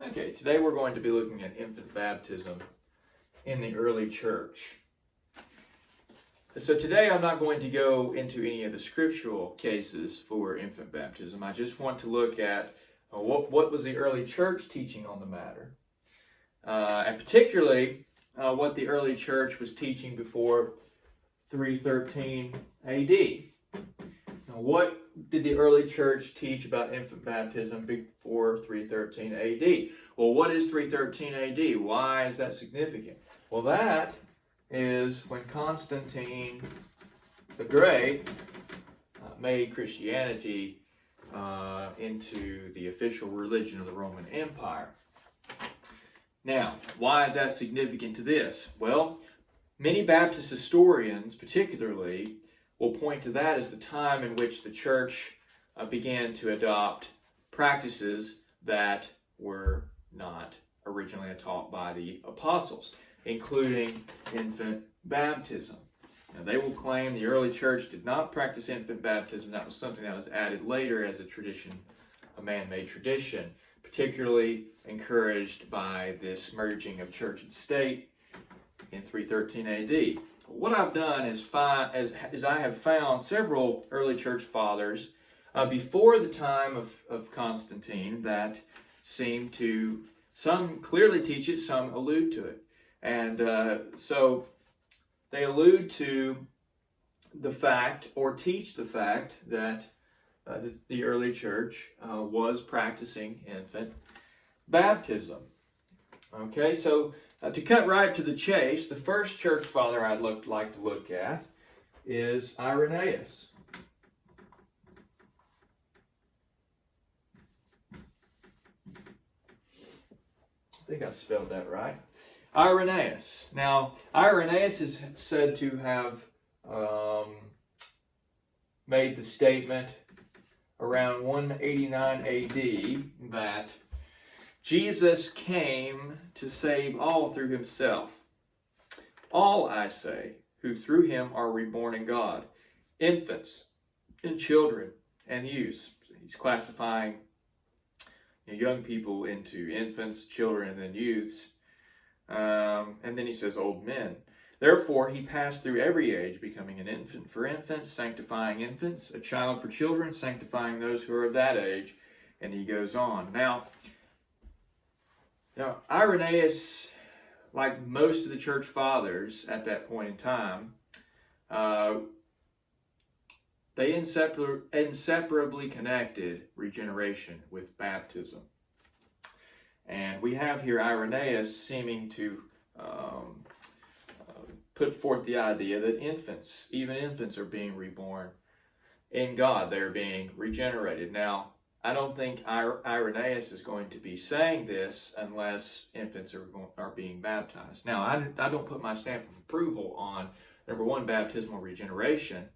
Okay, today we're going to be looking at infant baptism in the early church. So today I'm not going to go into any of the scriptural cases for infant baptism. I just want to look at what was the early church teaching on the matter. And particularly what the early church was teaching before 313 AD. Now, what did the early church teach about infant baptism before 313 AD? Well, what is 313 AD? Why is that significant? Well, that is when Constantine the Great made Christianity into the official religion of the Roman Empire. Now, why is that significant to this? Well, many Baptist historians, particularly, will point to that as the time in which the church began to adopt practices that were not originally taught by the apostles, including infant baptism. Now, they will claim the early church did not practice infant baptism. That was something that was added later as a tradition, a man-made tradition, particularly encouraged by this merging of church and state in 313 AD. What I've done is I have found several early church fathers before the time of Constantine that seem to, some clearly teach it, some allude to it. And so they allude to the fact or teach the fact that the early church was practicing infant baptism. Okay, so to cut right to the chase, the first church father I'd like to look at is Irenaeus. I think I spelled that right. Irenaeus. Now, Irenaeus is said to have made the statement around 189 AD that Jesus came to save all through himself. All, I say, who through him are reborn in God, infants and children and youths. He's classifying young people into infants, children, and then youths. And then he says old men. Therefore, he passed through every age, becoming an infant for infants, sanctifying infants, a child for children, sanctifying those who are of that age. And he goes on. Now, Irenaeus, like most of the church fathers at that point in time, they inseparably connected regeneration with baptism. And we have here Irenaeus seeming to put forth the idea that even infants are being reborn in God. They're being regenerated. Now, I don't think Irenaeus is going to be saying this unless infants are being baptized. Now, I don't put my stamp of approval on, number one, baptismal regeneration.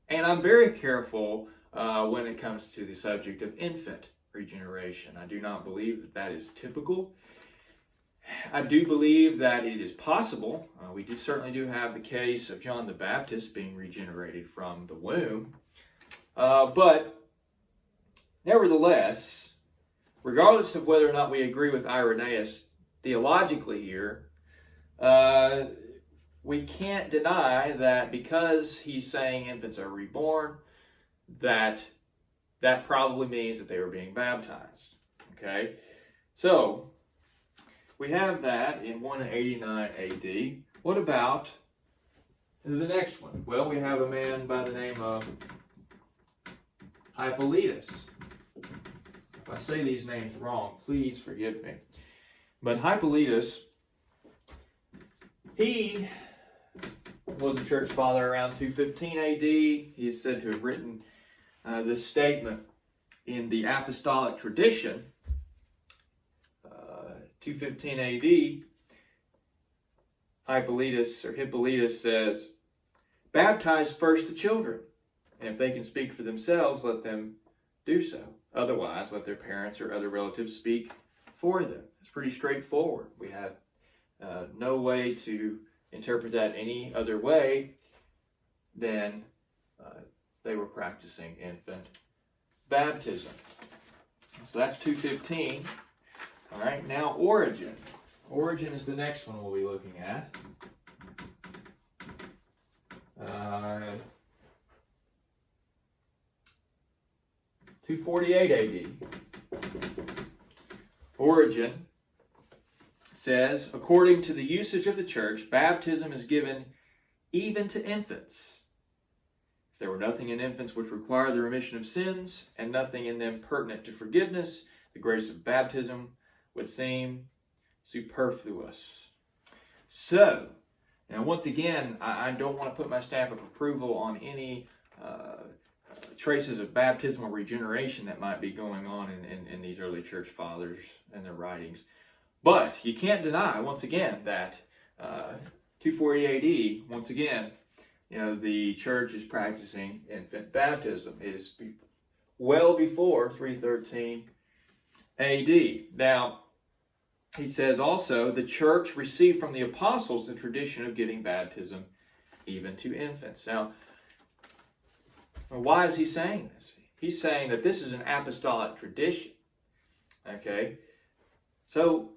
And I'm very careful when it comes to the subject of infant regeneration. I do not believe that is typical. I do believe that it is possible. We certainly do have the case of John the Baptist being regenerated from the womb. But nevertheless, regardless of whether or not we agree with Irenaeus theologically here, we can't deny that because he's saying infants are reborn, that probably means that they were being baptized. Okay? So, we have that in 189 AD. What about the next one? Well, we have a man by the name of Hypolitis. If I say these names wrong, please forgive me. But Hypolitis, he was a church father around 215 AD. He is said to have written this statement in the apostolic tradition, 215 AD. Hypolitis says, "Baptize first the children, and if they can speak for themselves, let them do so. Otherwise, let their parents or other relatives speak for them." It's pretty straightforward. We have no way to interpret that any other way than they were practicing infant baptism. So that's 215. All right, now Origen. Origen is the next one we'll be looking at. 248 AD. Origen says, according to the usage of the church, baptism is given even to infants. If there were nothing in infants which required the remission of sins, and nothing in them pertinent to forgiveness, the grace of baptism would seem superfluous. So, now once again, I don't want to put my stamp of approval on any traces of baptismal regeneration that might be going on in these early church fathers and their writings. But you can't deny, once again, that 240 AD, once again, the church is practicing infant baptism. It is well before 313 AD. Now, he says also, the church received from the apostles the tradition of giving baptism even to infants. Now, why is he saying this? He's saying that this is an apostolic tradition. Okay? So,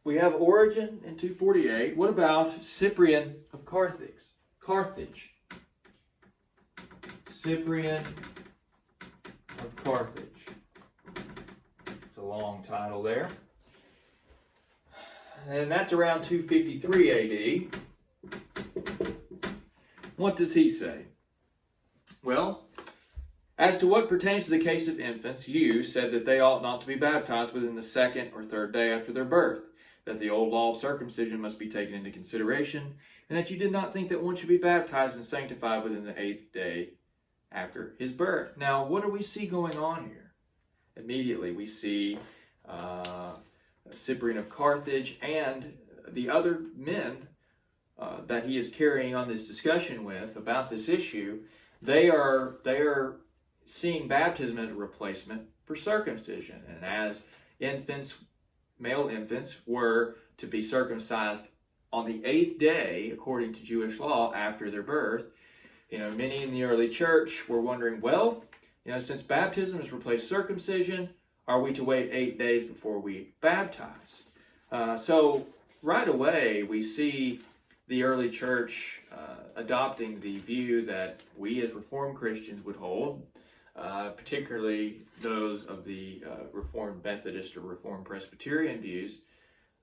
we have Origen in 248. What about Cyprian of Carthage? Cyprian of Carthage. It's a long title there. And that's around 253 AD. What does he say? Well, as to what pertains to the case of infants, you said that they ought not to be baptized within the second or third day after their birth, that the old law of circumcision must be taken into consideration, and that you did not think that one should be baptized and sanctified within the 8th day after his birth. Now, what do we see going on here? Immediately, we see Cyprian of Carthage and the other men that he is carrying on this discussion with about this issue. They are seeing baptism as a replacement for circumcision. And as infants, male infants, were to be circumcised on the 8th day, according to Jewish law, after their birth, many in the early church were wondering, well, since baptism has replaced circumcision, are we to wait 8 days before we baptize? So right away, we see the early church adopting the view that we as Reformed Christians would hold, particularly those of the Reformed Methodist or Reformed Presbyterian views,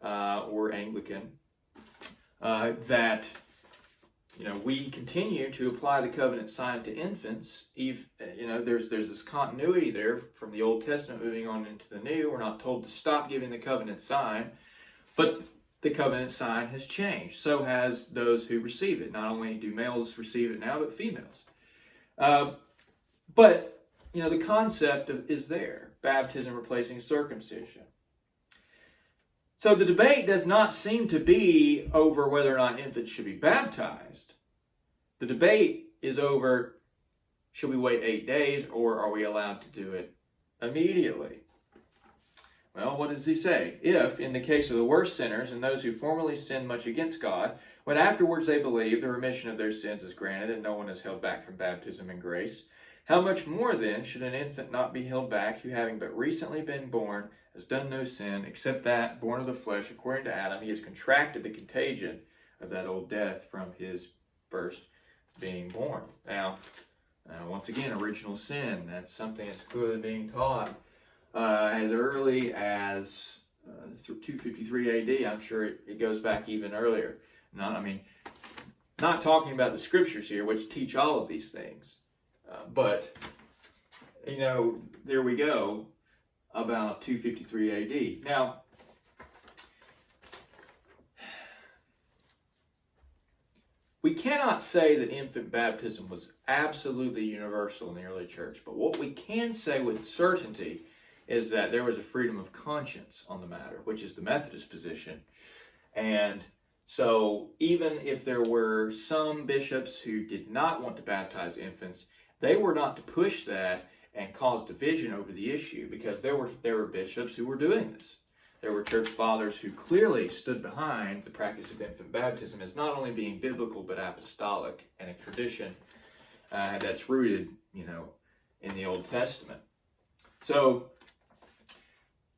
or Anglican, that we continue to apply the covenant sign to infants. There's this continuity there from the Old Testament moving on into the New. We're not told to stop giving the covenant sign, but the covenant sign has changed. So has those who receive it. Not only do males receive it now, but females. But the concept is there. Baptism replacing circumcision. So the debate does not seem to be over whether or not infants should be baptized. The debate is over, should we wait 8 days or are we allowed to do it immediately? Well, what does he say? If, in the case of the worst sinners and those who formerly sinned much against God, when afterwards they believe the remission of their sins is granted and no one is held back from baptism and grace, how much more then should an infant not be held back who, having but recently been born, has done no sin, except that, born of the flesh, according to Adam, he has contracted the contagion of that old death from his first being born. Now, once again, original sin, that's something that's clearly being taught as early as 253 AD. I'm sure it goes back even earlier. Not talking about the scriptures here, which teach all of these things. But, there we go. About 253 AD. Now, we cannot say that infant baptism was absolutely universal in the early church, but what we can say with certainty is that there was a freedom of conscience on the matter, which is the Methodist position. And so even if there were some bishops who did not want to baptize infants, they were not to push that and cause division over the issue, because there were bishops who were doing this. There were church fathers who clearly stood behind the practice of infant baptism as not only being biblical but apostolic and a tradition that's rooted, in the Old Testament. So,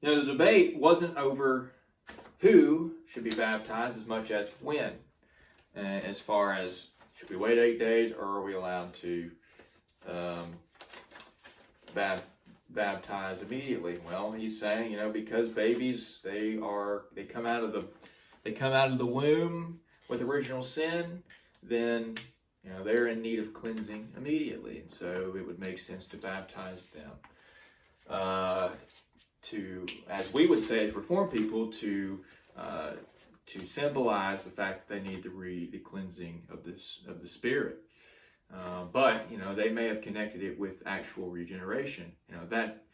The debate wasn't over who should be baptized as much as when, as far as should we wait 8 days or are we allowed to baptize immediately. Well, he's saying, because babies they come out of the womb with original sin, then they're in need of cleansing immediately, and so it would make sense to baptize them. As we would say as Reformed people, to symbolize the fact that they need the cleansing of the Spirit. But they may have connected it with actual regeneration. That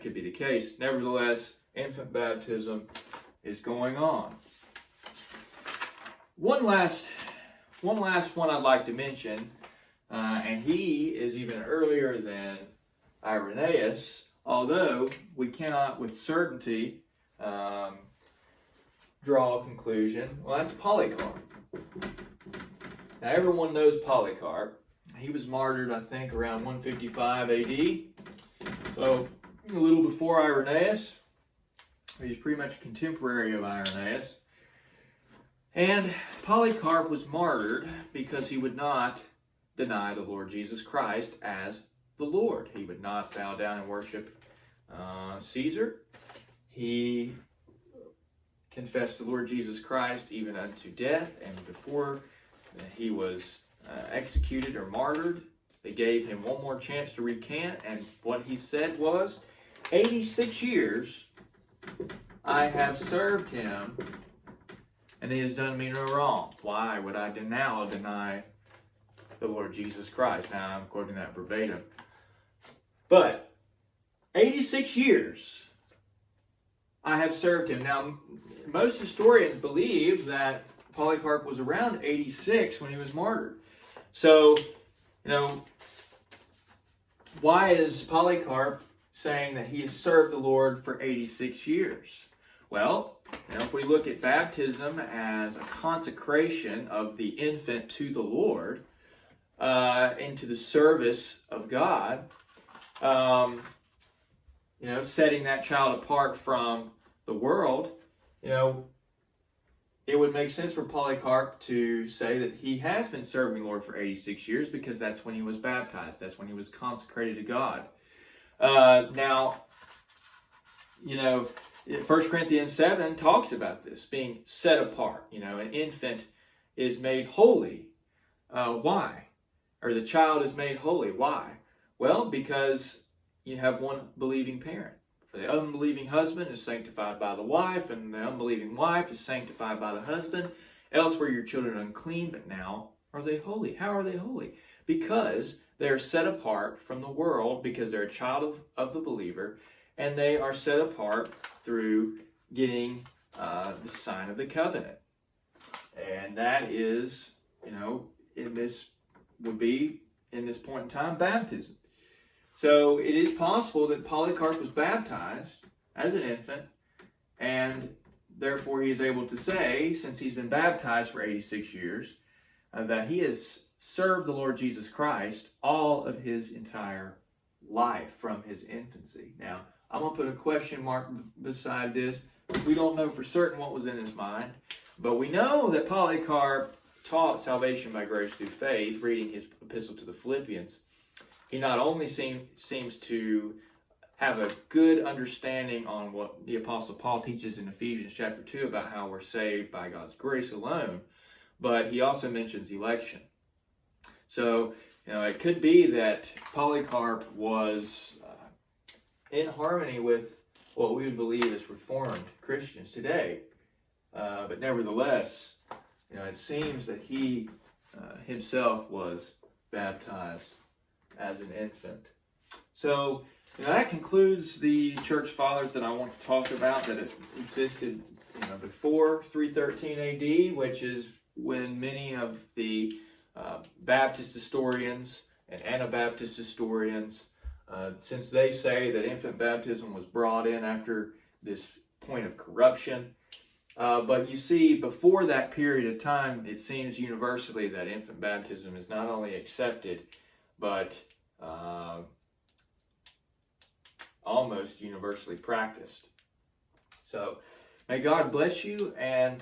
could be the case. Nevertheless, infant baptism is going on. One last one I'd like to mention, and he is even earlier than Irenaeus, although we cannot with certainty draw a conclusion. Well, that's Polycarp. Now, everyone knows Polycarp. He was martyred, I think, around 155 AD. So, a little before Irenaeus. He's pretty much a contemporary of Irenaeus. And Polycarp was martyred because he would not deny the Lord Jesus Christ as the Lord. He would not bow down and worship Caesar. He confessed the Lord Jesus Christ even unto death, and before he was executed or martyred, they gave him one more chance to recant, and what he said was, 86 years I have served him, and he has done me no wrong. Why would I now deny the Lord Jesus Christ? Now, I'm quoting that verbatim. But 86 years I have served him. Now, most historians believe that Polycarp was around 86 when he was martyred. So, why is Polycarp saying that he has served the Lord for 86 years? Well, if we look at baptism as a consecration of the infant to the Lord, into the service of God, setting that child apart from the world, it would make sense for Polycarp to say that he has been serving the Lord for 86 years because that's when he was baptized. That's when he was consecrated to God. Now, 1 Corinthians 7 talks about this, being set apart. An infant is made holy. Why? Or the child is made holy. Why? Well, because you have one believing parent. For the unbelieving husband is sanctified by the wife, and the unbelieving wife is sanctified by the husband. Else were your children unclean, but now are they holy. How are they holy? Because they are set apart from the world, because they're a child of the believer, and they are set apart through getting the sign of the covenant. And that is, in this point in time, baptism. So it is possible that Polycarp was baptized as an infant, and therefore he is able to say, since he's been baptized for 86 years, that he has served the Lord Jesus Christ all of his entire life from his infancy. Now, I'm going to put a question mark beside this. We don't know for certain what was in his mind, but we know that Polycarp taught salvation by grace through faith, reading his epistle to the Philippians. He not only seems to have a good understanding on what the Apostle Paul teaches in Ephesians chapter 2 about how we're saved by God's grace alone, but he also mentions election. So, it could be that Polycarp was in harmony with what we would believe as Reformed Christians today. But nevertheless, it seems that he himself was baptized as an infant. So, that concludes the church fathers that I want to talk about that existed before 313 AD, which is when many of the Baptist historians and Anabaptist historians, since they say that infant baptism was brought in after this point of corruption. But you see, before that period of time, it seems universally that infant baptism is not only accepted, but almost universally practiced. So may God bless you, and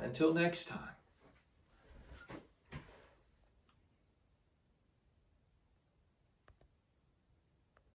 until next time.